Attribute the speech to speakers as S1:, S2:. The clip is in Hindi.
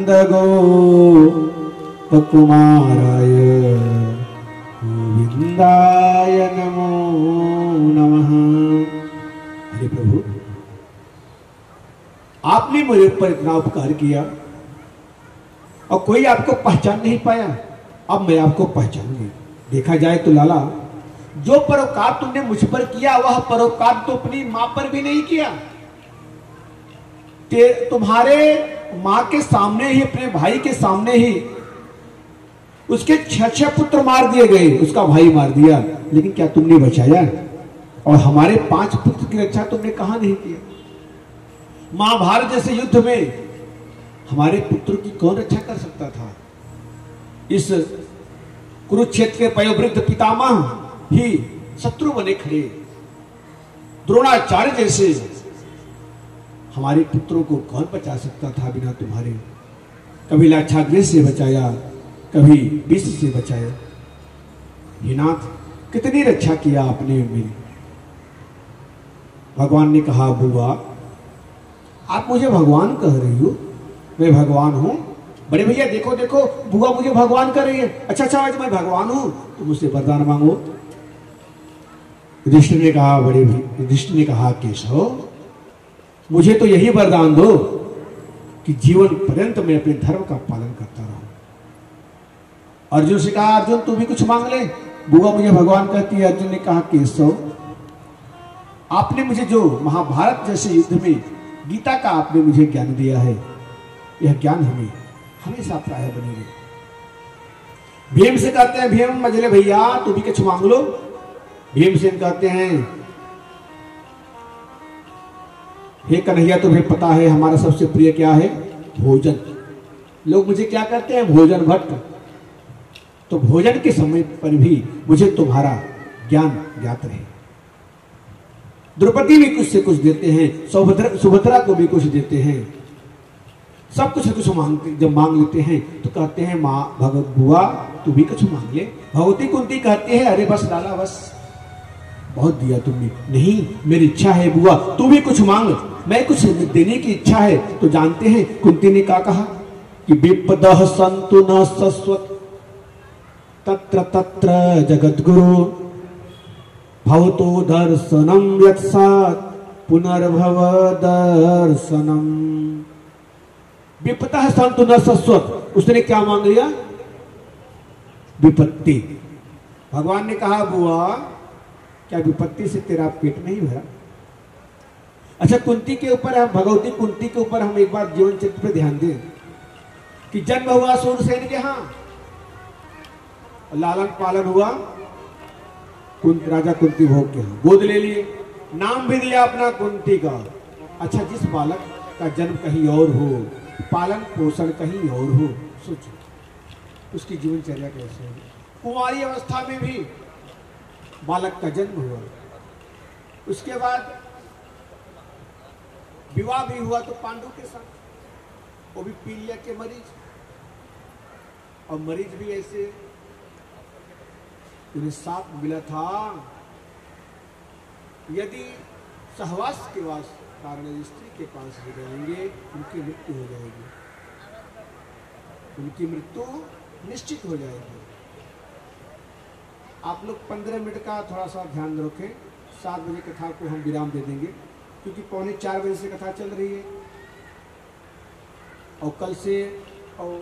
S1: गोपकुमाराय गोविंदाय नमो नमः। अरे प्रभु, आपने मेरे ऊपर इतना उपकार किया और कोई आपको पहचान नहीं पाया, अब मैं आपको पहचान गई। देखा जाए तो लाला, जो परोपकार तुमने मुझ पर किया वह परोपकार तो अपनी मां पर भी नहीं किया। तुम्हारे मां के सामने ही, अपने भाई के सामने ही उसके 6 पुत्र मार दिए गए, उसका भाई मार दिया, लेकिन क्या तुमने बचाया? और हमारे 5 पुत्र की रक्षा तुमने कहां नहीं किया? महाभारत जैसे युद्ध में हमारे पुत्रों की कौन रक्षा कर सकता था? इस कुरुक्षेत्र के पयोवृद्ध पितामह ही शत्रु बने खड़े। द्रोणाचार्य जैसे हमारे पुत्रों को कौन बचा सकता था बिना तुम्हारे? कभी लाक्षागृह से बचाया, कभी विष से बचाया। हे नाथ, कितनी रक्षा किया आपने मेरी। भगवान ने कहा, बुआ आप मुझे भगवान कह रही हो? मैं भगवान हूं? बड़े भैया देखो देखो, बुआ मुझे भगवान कह रही है। अच्छा आज मैं भगवान हूं तो मुझसे वरदान मांगो। युधिष्ठिर ने कहा, युधिष्ठिर ने कहा, केशव मुझे तो यही वरदान दो कि जीवन पर्यंत मैं अपने धर्म का पालन करता रहूं। अर्जुन से कहा, अर्जुन तू भी कुछ मांग ले। बुआ मुझे भगवान कहती है। अर्जुन ने कहा, केशव आपने मुझे जो महाभारत जैसे युद्ध में गीता का आपने मुझे ज्ञान दिया है, यह ज्ञान हमें हमेशा प्राय बने रहे। भीम से कहते हैं, भीम मजले भैया तू भी कुछ मांग लो। भीमसेन कहते हैं, हे कन्हैया तुम्हें पता है हमारा सबसे प्रिय क्या है? भोजन। लोग मुझे क्या कहते हैं? भोजन भट्ट। तो भोजन के समय पर भी मुझे तुम्हारा ज्ञान ज्ञात रहे। द्रौपदी भी कुछ से कुछ देते हैं, सुभद्रा को भी कुछ देते हैं, सब कुछ कुछ मांगते। जब मांग लेते हैं तो कहते हैं, माँ भगवत बुआ तू भी कुछ मांग ले। भगवती कुंती कहती है, अरे बस लाला बस, बहुत दिया तुमने। नहीं, मेरी इच्छा है बुआ तू भी कुछ मांग, मैं कुछ देने की इच्छा है। तो जानते हैं कुंती ने क्या कहा कि विपदः सन्तु न शश्वत तत्र तत्र जगद्गुरु भवतो दर्शनम यत्सात् पुनर्भव दर्शनम। विपदः सन्तु न शश्वत, उसने क्या मांग लिया? विपत्ति। भगवान ने कहा, बुआ क्या विपत्ति से तेरा पेट नहीं भरा? अच्छा कुंती के ऊपर हम, भगवती कुंती के ऊपर हम एक बार जीवन चरित्र पे ध्यान दें कि जन्म हुआ सूरसेन के यहाँ, लालन पालन हुआ राजा कुंती भोग के यहाँ, गोद ले लिए, नाम भी दिया अपना कुंती का। अच्छा जिस बालक का जन्म कहीं और हो, पालन पोषण कहीं और हो, सोचो उसकी जीवनचर्या कैसे होगी। कुंवारी अवस्था में भी बालक का जन्म हुआ, उसके बाद विवाह भी हुआ तो पांडु के साथ, वो भी पीलिया के मरीज, और मरीज भी ऐसे उन्हें साथ मिला था यदि सहवास के कारण स्त्री के पास भी रहेंगे उनकी मृत्यु हो जाएगी, उनकी मृत्यु निश्चित हो जाएगी। आप लोग 15 मिनट का थोड़ा सा ध्यान रखें। 7 बजे कथा को हम विराम दे देंगे क्योंकि 3:45 बजे से कथा चल रही है और कल से और